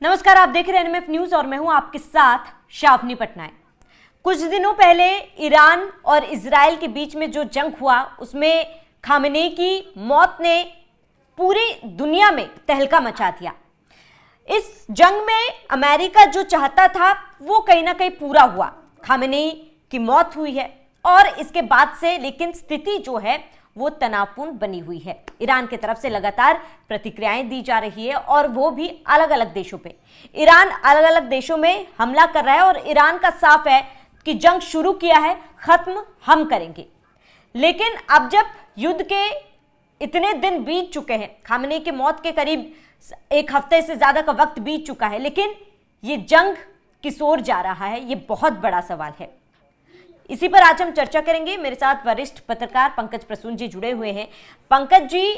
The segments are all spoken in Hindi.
नमस्कार, आप देख रहे हैं एनएमएफ न्यूज और मैं हूं आपके साथ शाफनी पटनायक। कुछ दिनों पहले ईरान और इजराइल के बीच में जो जंग हुआ उसमें खामेनेई की मौत ने पूरी दुनिया में तहलका मचा दिया। इस जंग में अमेरिका जो चाहता था वो कहीं ना कहीं पूरा हुआ। खामेनेई की मौत हुई है और इसके बाद से लेकिन स्थिति जो है वो तनावपूर्ण बनी हुई है। ईरान की तरफ से लगातार प्रतिक्रियाएं दी जा रही है और वो भी अलग अलग देशों पे। ईरान अलग अलग देशों में हमला कर रहा है और ईरान का साफ है कि जंग शुरू किया है, खत्म हम करेंगे। लेकिन अब जब युद्ध के इतने दिन बीत चुके हैं, खामेनेई की मौत के करीब एक हफ्ते से ज्यादा का वक्त बीत चुका है, लेकिन ये जंग किस ओर जा रहा है, ये बहुत बड़ा सवाल है। इसी पर आज हम चर्चा करेंगे। मेरे साथ वरिष्ठ पत्रकार पंकज प्रसून जी जुड़े हुए हैं। पंकज जी,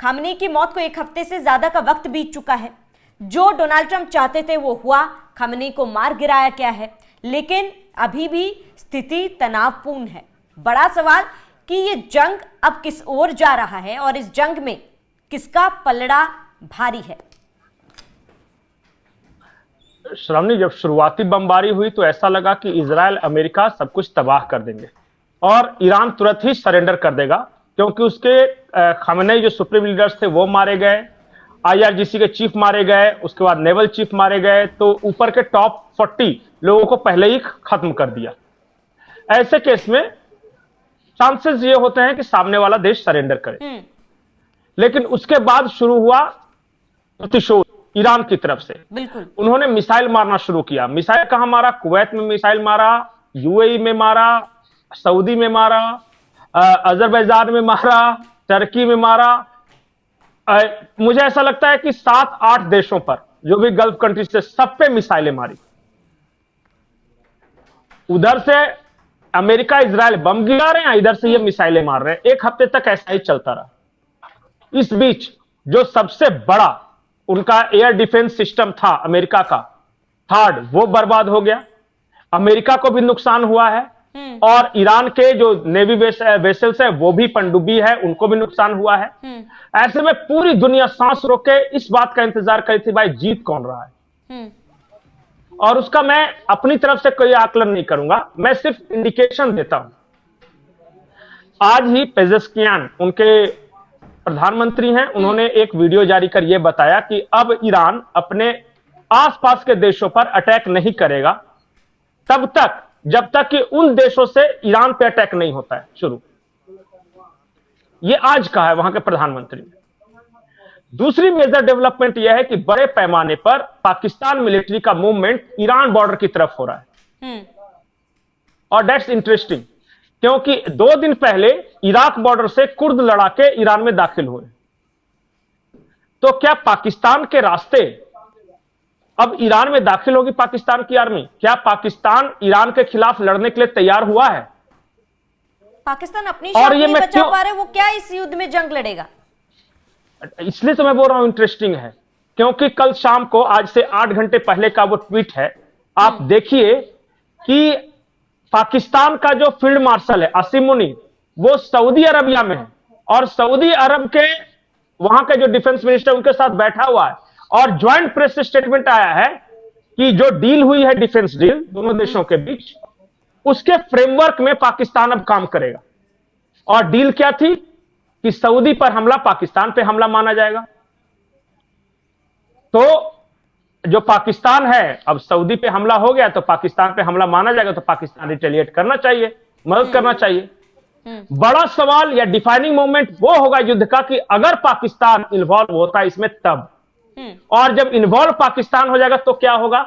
खामेनेई की मौत को एक हफ्ते से ज्यादा का वक्त बीत चुका है। जो डोनाल्ड ट्रंप चाहते थे वो हुआ, खामेनेई को मार गिराया गया है, लेकिन अभी भी स्थिति तनावपूर्ण है। बड़ा सवाल कि ये जंग अब किस ओर जा रहा है और इस जंग में किसका पलड़ा भारी है। श्रावणी, जब शुरुआती बमबारी हुई तो ऐसा लगा कि इजराइल अमेरिका सब कुछ तबाह कर देंगे और ईरान तुरंत ही सरेंडर कर देगा, क्योंकि उसके खामेनेई जो सुप्रीम लीडर्स थे वो मारे गए, आईआरजीसी के चीफ मारे गए, उसके बाद नेवल चीफ मारे गए, तो ऊपर के टॉप 40 लोगों को पहले ही खत्म कर दिया। ऐसे केस में चांसेस ये होते हैं कि सामने वाला देश सरेंडर करे। लेकिन उसके बाद शुरू हुआ प्रतिशोध ईरान की तरफ से। बिल्कुल, उन्होंने मिसाइल मारना शुरू किया। मिसाइल कहां मारा? कुवैत में मिसाइल मारा, यूएई में मारा, सऊदी में मारा, अजरबैजान में मारा, टर्की में मारा। मुझे ऐसा लगता है कि 7-8 देशों पर, जो भी गल्फ कंट्रीज से, सब पे मिसाइलें मारी। उधर से अमेरिका इजराइल बम गिरा रहे हैं, इधर से ये मिसाइलें मार रहे हैं। एक हफ्ते तक ऐसा ही चलता रहा। इस बीच जो सबसे बड़ा उनका एयर डिफेंस सिस्टम था अमेरिका का, थर्ड, वो बर्बाद हो गया। अमेरिका को भी नुकसान हुआ है और ईरान के जो नेवी वेसल्स है वो भी पनडुब्बी है, उनको भी नुकसान हुआ है। ऐसे में पूरी दुनिया सांस रोके इस बात का इंतजार करी थी, भाई जीत कौन रहा है। और उसका मैं अपनी तरफ से कोई आकलन नहीं करूंगा, मैं सिर्फ इंडिकेशन देता हूं। आज ही पेजेश्कियान, उनके प्रधानमंत्री हैं, उन्होंने एक वीडियो जारी कर यह बताया कि अब ईरान अपने आसपास के देशों पर अटैक नहीं करेगा तब तक जब तक कि उन देशों से ईरान पे अटैक नहीं होता है शुरू। यह आज कहा है वहां के प्रधानमंत्री ने। दूसरी मेजर डेवलपमेंट यह है कि बड़े पैमाने पर पाकिस्तान मिलिट्री का मूवमेंट ईरान बॉर्डर की तरफ हो रहा है। और दैट्स इंटरेस्टिंग, क्योंकि 2 दिन पहले इराक बॉर्डर से कुर्द लड़ाके ईरान में दाखिल हुए। तो क्या पाकिस्तान के रास्ते अब ईरान में दाखिल होगी पाकिस्तान की आर्मी? क्या पाकिस्तान ईरान के खिलाफ लड़ने के लिए तैयार हुआ है? पाकिस्तान अपनी शान नहीं बचा पा रहे, वो क्या इस युद्ध में जंग लड़ेगा? इसलिए तो मैं बोल रहा हूं इंटरेस्टिंग है, क्योंकि कल शाम को, आज से 8 घंटे पहले का वो ट्वीट है। आप देखिए कि पाकिस्तान का जो फील्ड मार्शल है आसिम मुनीर, वो सऊदी अरबिया में है और सऊदी अरब के वहां के जो डिफेंस मिनिस्टर उनके साथ बैठा हुआ है। और ज्वाइंट प्रेस स्टेटमेंट आया है कि जो डील हुई है, डिफेंस डील दोनों देशों के बीच, उसके फ्रेमवर्क में पाकिस्तान अब काम करेगा। और डील क्या थी कि सऊदी पर हमला पाकिस्तान पे हमला माना जाएगा। तो जो पाकिस्तान है, अब सऊदी पे हमला हो गया तो पाकिस्तान पे हमला माना जाएगा, तो पाकिस्तान रिटेलिएट करना चाहिए, मदद करना चाहिए। बड़ा सवाल या डिफाइनिंग मोमेंट वो होगा युद्ध का कि अगर पाकिस्तान इन्वॉल्व होता है इसमें तब। और जब इन्वॉल्व पाकिस्तान हो जाएगा तो क्या होगा?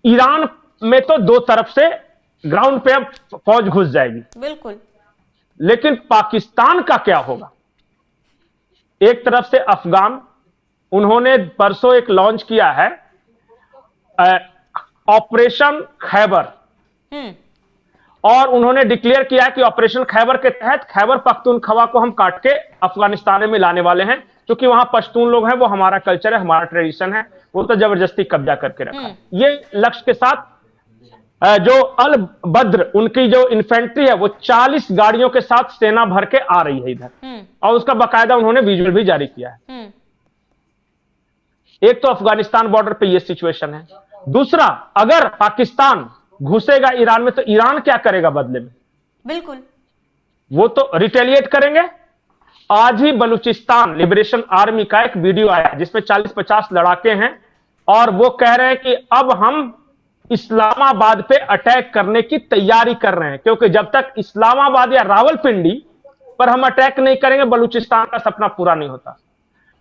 ईरान में तो 2 तरफ से ग्राउंड पे अब फौज घुस जाएगी। बिल्कुल। लेकिन पाकिस्तान का क्या होगा? एक तरफ से अफगान, उन्होंने परसों एक लॉन्च किया है ऑपरेशन खैबर, और उन्होंने डिक्लेयर किया है कि ऑपरेशन खैबर के तहत खैबर पख्तूनख्वा को हम काट के अफगानिस्तान में मिलाने वाले हैं, क्योंकि वहां पश्तून लोग हैं, वो हमारा कल्चर है, हमारा ट्रेडिशन है, वो तो जबरदस्ती कब्जा करके रखा है। ये लक्ष्य के साथ जो अल बद्र, उनकी जो इन्फेंट्री है, वो 40 गाड़ियों के साथ सेना भर के आ रही है इधर, और उसका बाकायदा उन्होंने विजुअल भी जारी किया है। एक तो अफगानिस्तान बॉर्डर पे ये सिचुएशन है। दूसरा, अगर पाकिस्तान घुसेगा ईरान में तो ईरान क्या करेगा बदले में? बिल्कुल, वो तो रिटेलिएट करेंगे। आज ही बलूचिस्तान लिबरेशन आर्मी का एक वीडियो आया जिसमें 40-50 लड़ाके हैं और वो कह रहे हैं कि अब हम इस्लामाबाद पे अटैक करने की तैयारी कर रहे हैं, क्योंकि जब तक इस्लामाबाद या रावलपिंडी पर हम अटैक नहीं करेंगे बलूचिस्तान का सपना पूरा नहीं होता।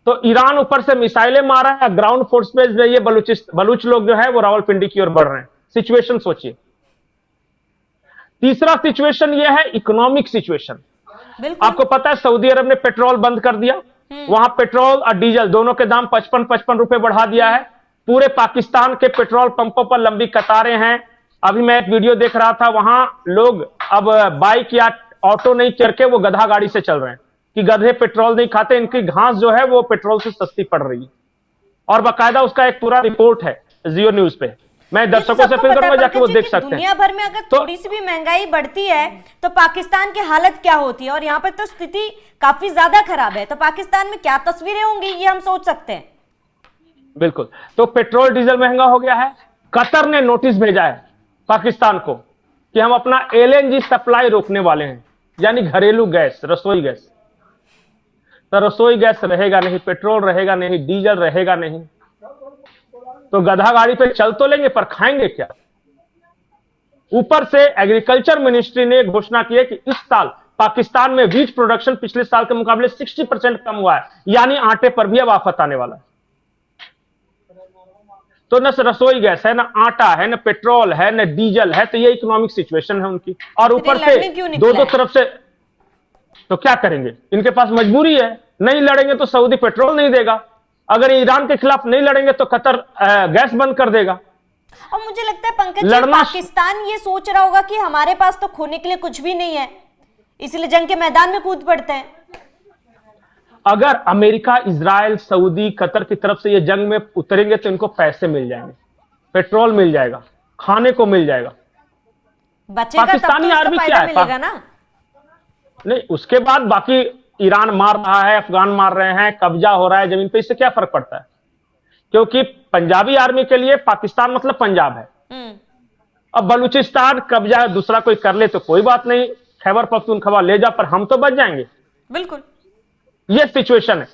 तो ईरान ऊपर से मिसाइलें मार रहा है, ग्राउंड फोर्स पे ये बलूच लोग जो है वो रावलपिंडी की ओर बढ़ रहे हैं। सिचुएशन सोचिए। तीसरा सिचुएशन ये है इकोनॉमिक सिचुएशन। आपको पता है सऊदी अरब ने पेट्रोल बंद कर दिया, वहां पेट्रोल और डीजल दोनों के दाम 55-55 रुपए बढ़ा दिया है। पूरे पाकिस्तान के पेट्रोल पंपों पर लंबी कतारें हैं। अभी मैं एक वीडियो देख रहा था, वहां लोग अब बाइक या ऑटो नहीं करके वो गधा गाड़ी से चल रहे हैं कि गधे पेट्रोल नहीं खाते, इनकी घास जो है वो पेट्रोल से सस्ती पड़ रही है। और बाकायदा उसका एक पूरा रिपोर्ट है जियो न्यूज पे, मैं दर्शकों से फिर करूंगा, जाके वो देख सकते हैं। दुनिया भर में अगर थोड़ी सी भी महंगाई बढ़ती है तो पाकिस्तान की हालत क्या होती है, और यहाँ पर तो स्थिति काफी ज्यादा खराब है, तो पाकिस्तान में क्या तस्वीरें होंगी ये हम सोच सकते हैं। बिल्कुल। तो पेट्रोल डीजल महंगा हो गया है। कतर ने नोटिस भेजा है पाकिस्तान को कि हम अपना एलएनजी सप्लाई रोकने वाले हैं, यानी घरेलू गैस, रसोई गैस। तो रसोई गैस रहेगा नहीं, पेट्रोल रहेगा नहीं, डीजल रहेगा नहीं, तो गधा गाड़ी पे चल तो लेंगे पर खाएंगे क्या? ऊपर से एग्रीकल्चर मिनिस्ट्री ने घोषणा की है कि इस साल पाकिस्तान में व्हीट प्रोडक्शन पिछले साल के मुकाबले 60% कम हुआ है, यानी आटे पर भी अब आफत आने वाला है। तो न रसोई गैस है, न आटा है, न पेट्रोल है, न डीजल है, तो ये इकोनॉमिक सिचुएशन है उनकी। और ऊपर से दो तरफ से तो क्या करेंगे? इनके पास मजबूरी है, नहीं लड़ेंगे तो सऊदी पेट्रोल नहीं देगा, अगर ईरान के खिलाफ नहीं लड़ेंगे तो कतर गैस बंद कर देगा। और मुझे लगता है पंकज जी, पाकिस्तान ये सोच रहा होगा कि हमारे पास तो खोने के लिए कुछ भी नहीं है, इसलिए जंग के मैदान में कूद पड़ते हैं। अगर अमेरिका, इजराइल, सऊदी, कतर की तरफ से ये जंग में उतरेंगे तो इनको पैसे मिल जाएंगे, पेट्रोल मिल जाएगा, खाने को मिल जाएगा। पाकिस्तानी आर्मी क्या है मिलेगा ना? नहीं, उसके बाद बाकी ईरान मार रहा है, अफगान मार रहे हैं, कब्जा हो रहा है जमीन पे, इससे क्या फर्क पड़ता है? क्योंकि पंजाबी आर्मी के लिए पाकिस्तान मतलब पंजाब है। अब बलूचिस्तान कब्जा दूसरा कोई कर ले तो कोई बात नहीं, खैबर पख्तूनख्वा ले जा, पर हम तो बच जाएंगे। बिल्कुल, ये सिचुएशन है।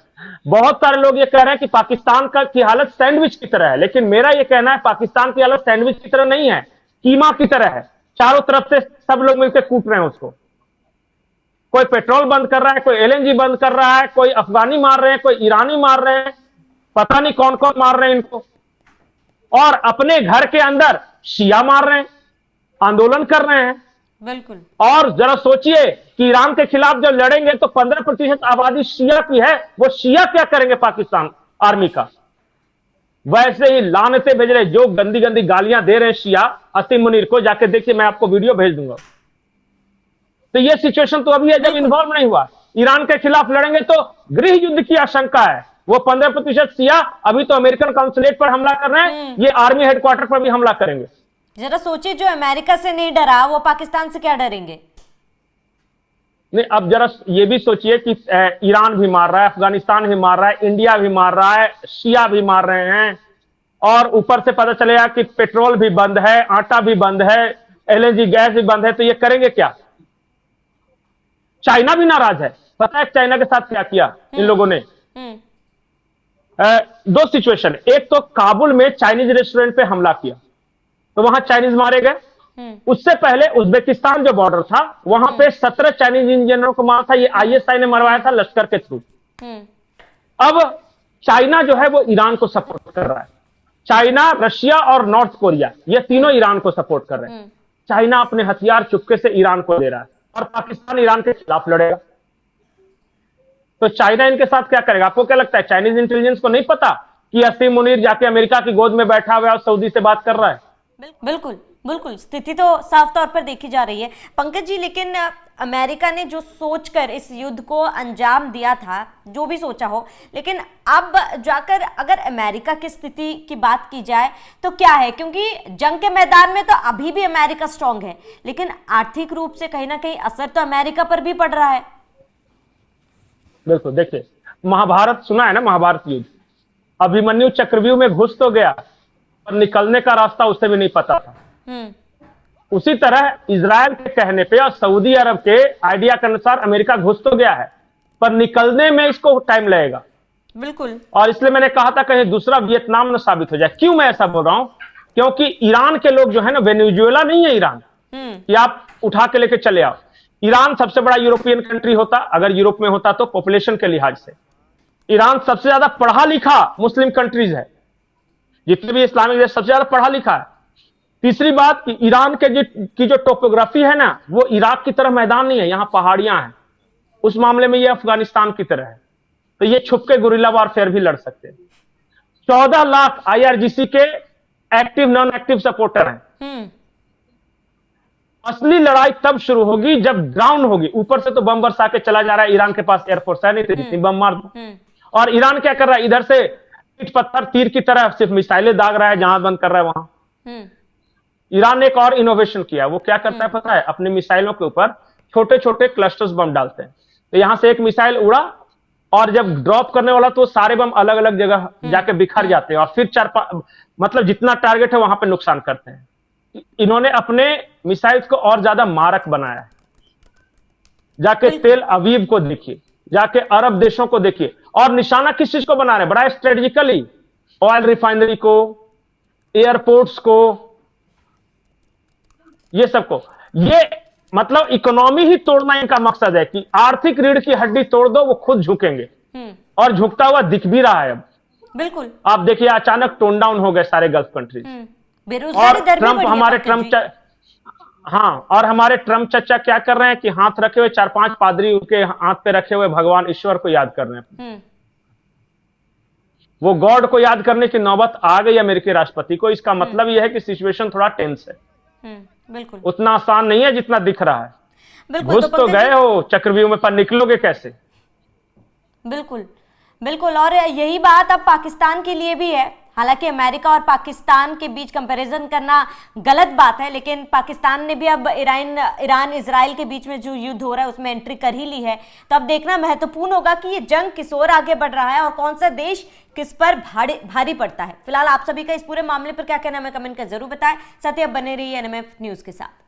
बहुत सारे लोग ये कह रहे हैं कि पाकिस्तान की हालत सैंडविच की तरह है, लेकिन मेरा ये कहना है पाकिस्तान की हालत सैंडविच की तरह नहीं है, कीमा की तरह है। चारों तरफ से सब लोग मिलकर कूट रहे हैं उसको। कोई पेट्रोल बंद कर रहा है, कोई एलएनजी बंद कर रहा है, कोई अफगानी मार रहे हैं, कोई ईरानी मार रहे हैं, पता नहीं कौन कौन मार रहे हैं इनको। और अपने घर के अंदर शिया मार रहे हैं, आंदोलन कर रहे हैं। बिल्कुल। और जरा सोचिए कि ईरान के खिलाफ जब लड़ेंगे तो 15% आबादी शिया की है, वो शिया क्या करेंगे पाकिस्तान आर्मी का? वैसे ही लानते भेज रहे, जो गंदी गंदी गालियां दे रहे हैं शिया असीम मुनीर को, जाके देखिए, मैं आपको वीडियो भेज दूंगा। तो ये सिचुएशन तो अभी है जब इन्वॉल्व नहीं हुआ। ईरान के खिलाफ लड़ेंगे तो गृह युद्ध की आशंका है। वो 15% शिया अभी तो अमेरिकन काउंसुलेट पर हमला कर रहे हैं, ये आर्मी हेडक्वार्टर पर भी हमला करेंगे। जरा सोचिए, जो अमेरिका से नहीं डरा वो पाकिस्तान से क्या डरेंगे? नहीं, अब जरा ये भी सोचिए कि ईरान भी मार रहा है, अफगानिस्तान भी मार रहा है, इंडिया भी मार रहा है, शिया भी मार रहे हैं, और ऊपर से पता चलेगा कि पेट्रोल भी बंद है, आटा भी बंद है, एलएनजी गैस भी बंद है, तो ये करेंगे क्या? चाइना भी नाराज है। पता है चाइना के साथ क्या किया इन लोगों ने? दो सिचुएशन, एक तो काबुल में चाइनीज रेस्टोरेंट पे हमला किया तो वहां चाइनीज मारे गए। उससे पहले उज्बेकिस्तान जो बॉर्डर था वहां पे 17 चाइनीज इंजीनियरों को मारा था, ये आईएसआई ने मरवाया था लश्कर के थ्रू। अब चाइना जो है वो ईरान को सपोर्ट कर रहा है। चाइना, रशिया और नॉर्थ कोरिया, ये तीनों ईरान को सपोर्ट कर रहे हैं। चाइना अपने हथियार चुपके से ईरान को दे रहा है और पाकिस्तान ईरान के खिलाफ लड़ेगा। तो चाइना इनके साथ क्या करेगा? आपको क्या लगता है चाइनीज इंटेलिजेंस को नहीं पता कि असीम मुनीर जाके अमेरिका की गोद में बैठा हुआ है और सऊदी से बात कर रहा है? बिल्कुल बिल्कुल, स्थिति तो साफ तौर पर देखी जा रही है पंकज जी। लेकिन अमेरिका ने जो सोचकर इस युद्ध को अंजाम दिया था, जो भी सोचा हो, लेकिन अब जाकर अगर अमेरिका की स्थिति की बात की जाए तो क्या है? क्योंकि जंग के मैदान में तो अभी भी अमेरिका स्ट्रांग है, लेकिन आर्थिक रूप से कहीं ना कहीं असर तो अमेरिका पर भी पड़ रहा है। बिल्कुल, देखिए महाभारत सुना है ना, महाभारत युद्ध, अभिमन्यु चक्रव्यूह में घुस तो गया पर निकलने का रास्ता उसे भी नहीं पता था। उसी तरह इजराइल के कहने पे और सऊदी अरब के आइडिया के अनुसार अमेरिका घुस तो गया है पर निकलने में इसको टाइम लगेगा। बिल्कुल। और इसलिए मैंने कहा था कहीं दूसरा वियतनाम न साबित हो जाए। क्यों मैं ऐसा बोल रहा हूं? क्योंकि ईरान के लोग जो है ना, वेनेजुएला नहीं है ईरान कि आप उठा के लेके चले आओ। ईरान सबसे बड़ा यूरोपियन कंट्री होता, अगर यूरोप में होता तो पॉपुलेशन के लिहाज से ईरान सबसे ज्यादा पढ़ा लिखा मुस्लिम कंट्रीज है, जितने भी इस्लामिक देश सबसे ज्यादा पढ़ा लिखा है। तीसरी बात कि ईरान की जो टोपोग्राफी है ना, वो इराक की तरह मैदान नहीं है, यहां पहाड़ियां हैं। उस मामले में ये अफगानिस्तान की तरह है, तो ये छुप के गुरिल्ला वारफेयर भी लड़ सकते हैं। 14 लाख IRGC के एक्टिव नॉन एक्टिव सपोर्टर हैं। असली लड़ाई तब शुरू होगी जब ग्राउंड होगी। ऊपर से तो बम बरसा के चला जा रहा है, ईरान के पास एयरफोर्स है नहीं, तो जितनी बम मार दो। और ईरान क्या कर रहा है? इधर से ईंट पत्थर तीर की तरह सिर्फ मिसाइलें दाग रहा है, जहां बंद कर रहा है वहां। ईरान ने एक और इनोवेशन किया, वो क्या करता है पता है? अपनी मिसाइलों के ऊपर छोटे छोटे क्लस्टर्स बम डालते हैं। तो यहां से एक मिसाइल उड़ा और जब ड्रॉप करने वाला तो सारे बम अलग अलग जगह जाके बिखर जाते हैं और फिर मतलब जितना टारगेट है वहां पे नुकसान करते हैं। इन्होंने अपने मिसाइल्स को और ज्यादा मारक बनाया है। जाके तेल अवीव को देखिए, जाके अरब देशों को देखिए, और निशाना किस चीज को बना रहे हैं? बड़ा स्ट्रेटेजिकली ऑयल रिफाइनरी को, एयरपोर्ट्स को, ये सबको। ये मतलब इकोनॉमी ही तोड़ना इनका मकसद है कि आर्थिक रीढ़ की हड्डी तोड़ दो, वो खुद झुकेंगे। और झुकता हुआ दिख भी रहा है अब। बिल्कुल। आप देखिए अचानक टोन डाउन हो गए सारे गल्फ कंट्रीज। और ट्रंप, हमारे ट्रंप, हाँ, और हमारे ट्रंप चचा क्या कर रहे हैं कि हाथ रखे हुए 4-5 पादरी उनके हाथ पे रखे हुए भगवान ईश्वर को याद कर रहे हैं। वो गॉड को याद करने की नौबत आ गई अमेरिकी राष्ट्रपति को। इसका मतलब यह है कि सिचुएशन थोड़ा टेंस है। बिल्कुल। उतना आसान नहीं है जितना दिख रहा है। घुस तो गए हो चक्रव्यूह में, पर निकलोगे कैसे? बिल्कुल बिल्कुल। और यही बात अब पाकिस्तान के लिए भी है। हालांकि अमेरिका और पाकिस्तान के बीच कंपैरिजन करना गलत बात है, लेकिन पाकिस्तान ने भी अब ईरान इजराइल के बीच में जो युद्ध हो रहा है उसमें एंट्री कर ही ली है। तो अब देखना महत्वपूर्ण होगा कि ये जंग किस ओर आगे बढ़ रहा है और कौन सा देश किस पर भारी पड़ता है। फिलहाल आप सभी का इस पूरे मामले पर क्या कहना है, हमें कमेंट कर जरूर बताएं। साथ ही अब बने रहिए NMF न्यूज के साथ।